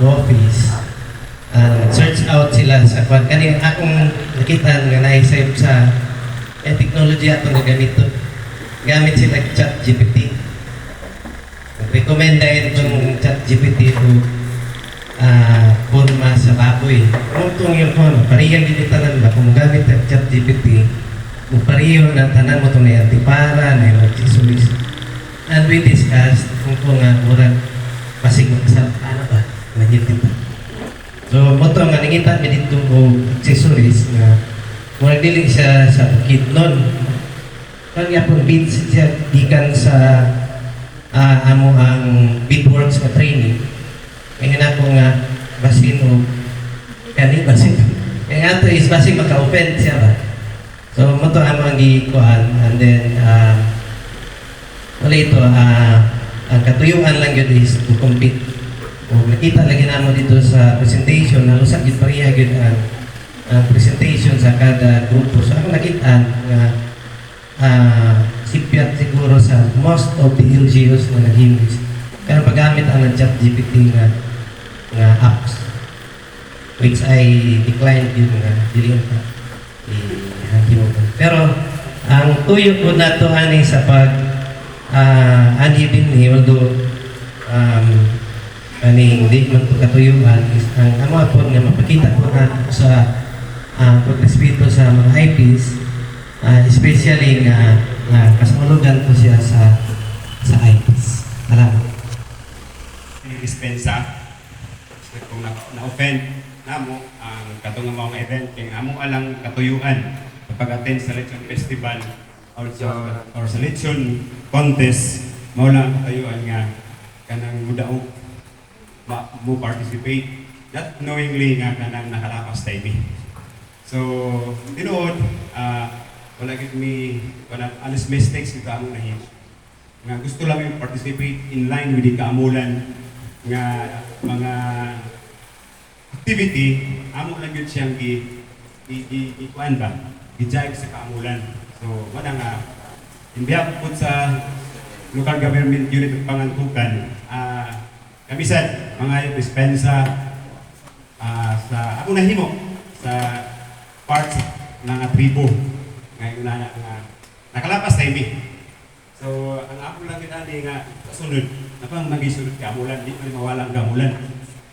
office. Search out sila sa kwan. Kani akong nakita nga naisip sa technology ato nga gamit sila chat GPT. Recommend dahil itong chat GPT o forma sa baboy. Kung itong yung pariyang ginitanan ba, kung gamit ang chat GPT, kung pariyo na tanan mo itong na antipara, na yung accessories. And we discussed kung nga murag pasig magkasal, ano ba? Nangyit dito. So, mo ito nga nangitan mi dito o accessories na murag dili siya sa bukid nun. Kung nga pong bid siya gikan sa amo ang Bitworks na training. Ngayon ako nga basin o kani basin. Kaya ato is basin maka-open siya ba? So, mo ito ang gikuan and then wala ito, ang katuyuan lang yun is to compete. O nakita lagi naman dito sa presentation na lusag yun pariya yun ang presentation sa kada grupo. So ako nakita nga sipyat siguro sa most of the LGUs na nag-English. Pero paggamit ang chat GPT nga apps which I declined yun nga dilin pa. Pero ang tuyo po na to ani sa pag uneven ni although hindi man ito katuyuan is ang mga po nga mapakita po na sa pagrespeto sa mga IPs especially nga kasulugan po siya sa IPs. Salamat. Dispensa kung na-offend namo ang katong mga event kay amo alang katuyuan kapag attend sa Lechon Festival or sa Lechon Contest mao lang katuyuan nga kanang mudaog mo participate not knowingly nga kanang nakalapas tayo. So tinuod wala gid mi honest mistakes ito among nahimo nga gusto lang yung participate in line with the kaamulan nga mga activity amo lang yun siyang ikuan ba i-jive sa kaamulan. So wala nga in behalf po sa local government unit ng Pangantukan kamisan mga dispensa sa ako nahimo sa parts ng tribo ngayon na nakalapas tayo. So ang ako lang kinali nga kasunod na pang mag-isunod kamulan, di pa rin mawalang kamulan.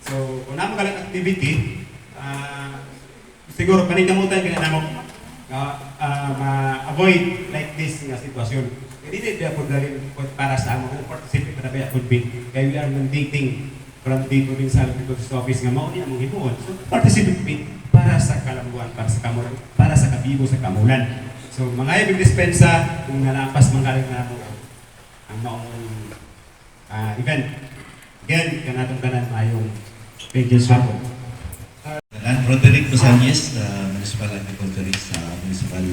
So kung naman kalang activity siguro panikamutan ka na mo ma-avoid like this nga sitwasyon. Hindi din po dali para sa amo kung participate na ba could be. Kaya we are mandating from the provincial people's office nga mao niya mong himuon. So participate para sa kalambuan, para sa kamulan, para sa kabibo sa kamulan. So mga ibig dispensa kung nalapas manggaling na mo ang maong event. Again, kanatong tanan ayong pages hapon. Roderick Rosales, Municipal Agriculturist sa Municipal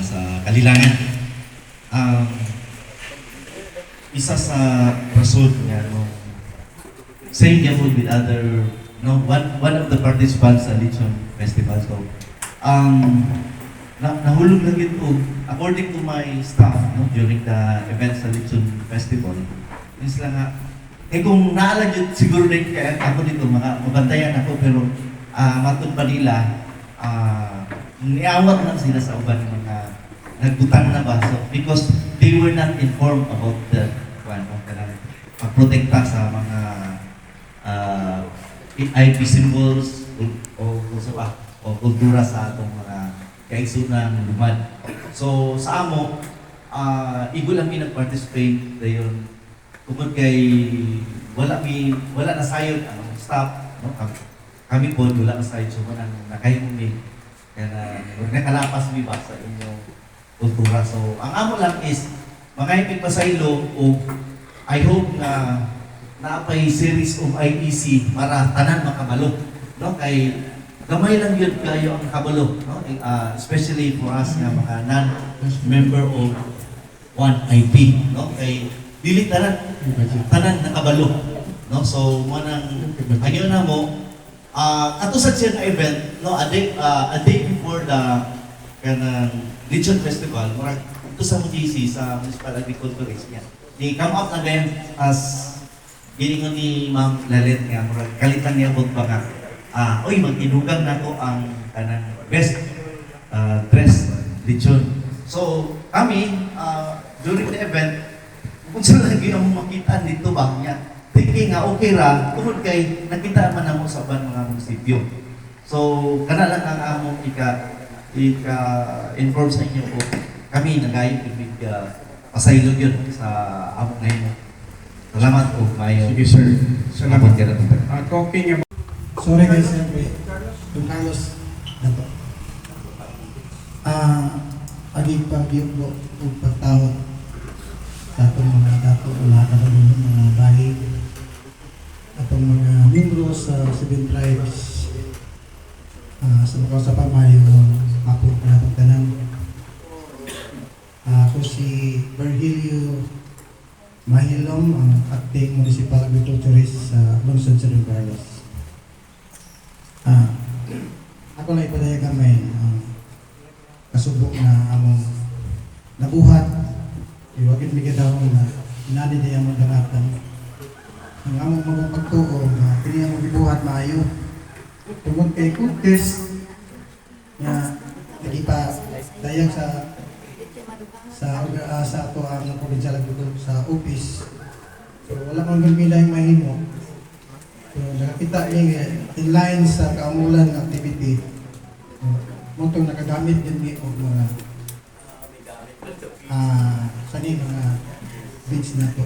sa Kalilangan. Isa sa rason nga same gamon with other one of the participants sa Lechon Festival. So nahulog lang ito according to my staff during the event sa Lechon Festival. Is lang nga kung naalala yun, siguro rin kaya ako dito mabantayan ako pero matod pa nila niawat lang sila sa uban mga nagbutang na ba. So because they were not informed about the pagprotekta sa mga IP symbols o kultura sa atong mga kaigsunan lumad. So sa amo igo lang mi nag-participate dayon tungod kay wala na sayod ang staff kami po wala na sayod so nakahimong mi kaya nakalapas mi ba sa inyong kultura. So ang amo lang is makahipig pa sa ilo o I hope na naapay series of IEC para tanan makabalo kay gamay lang yun kayo ang kabalo especially for us nga mga non-member of one IP kay dili tanan nakabalo so manang agyo na mo ato sa siya event a day before the kanang Lechon Festival murag ito sa MGC sa Municipal Agriculturist niya they come up na ganyan as giningon ni Ma'am Lalit nga murag kalitan niya bug pa nga oy magtidugang nato ang kanang best dress lechon. So kami during the event kung saan lagi ang makita dito ba niya thinking nga okay ra tungod kay nakita man namo sa ban mga munisipyo. So kana lang ang among inform sa inyo o kami nagayon ibig pasaylo yun sa among ngayon. Salamat po, Mayo. Sige sir. Salamat. Talking about... Sorry guys, siyempre. Don Carlos, dato. Agi pag-yung po, pagtawag sa atong mga dato, lahat na mga bahay, atong mga membro sa 7 tribes, sa mga sa pamayo, ako na pagtanang. Ako si Virgilio Mahilom, ang acting municipal agriculturist sa lungsod sa Don Carlos. Ako lang ipadaya gamay kasubok na among nabuhat iwagin bigadaw na inani di among daratan ang among mga pagtuo na kini among gibuhat maayo tungod kay Curtis nga nagipa dayang sa ato ang provincial agriculture sa office. So wala kang gagmila yung mahimo. So nakakita niya in line sa kaamulan ng activity. Motong nakagamit din ni og mga sani mga beach na to.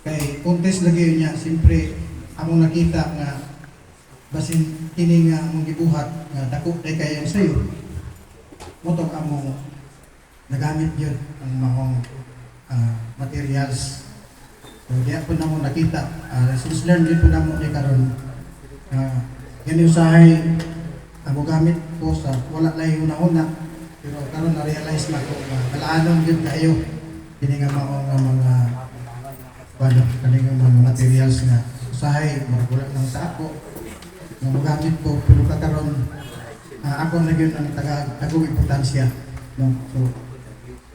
Kay contest lagi niya, siyempre among nakita nga basin kini nga among gibuhat nga dako day kayo sayo. Motong among nagamit yun ang mga materials. So, diya po na mo nakita. Since learn din po na mo niya karon yan usahay ang gamit ko sa wala lang yung una-una. Pero karon na-realize na ko kalaanon yun kayo. Kini nga mga mga materials nga usahay, wala ng sako. Nga magamit ko, pero karon ako na yun ang tagagong importansya. No? So,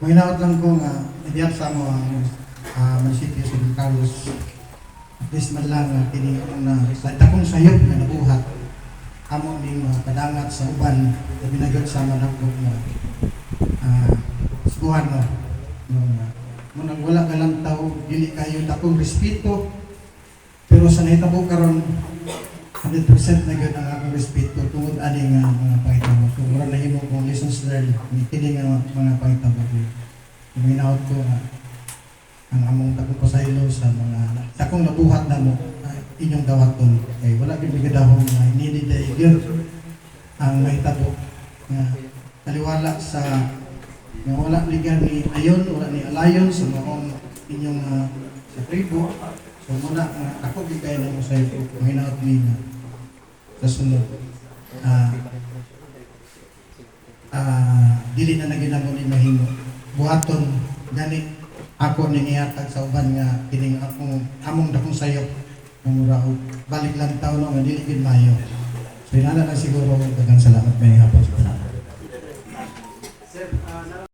mahinaot lang ko nga idiyap sa mo ang munisipyo sa Don Carlos. At least man lang kini na sa takong sayop na nabuhat among ning padangat sa uban na binagot sa manakog na subuhan mo. Munang wala ka lang tao, dili kayo takong respeto, pero sa nahitabo karon 100% na gud ang akong respeto tungod ani nga mga pangitabo. So mura na himo kong lessons learned kini nga mga pangitabo. Minaot ko ang among takong pasaylo sa mga takong nabuhat na mo inyong dawaton kay wala gyud bigadahon nga inili gyud ang mahitabo nga taliwala sa nga wala ligan ni ayon wala ni alayon sa maong inyong sa tribo. So muna ako gigay na mo sa iyo mahinaot ni nga sa sunod dili na naginamo ni mahimo buhaton gani ako ning ihatag sa uban nga kining among dakong sayop ng murao balik lang taon nga dili gid mayo. So inana na siguro daghang salamat may hapon sa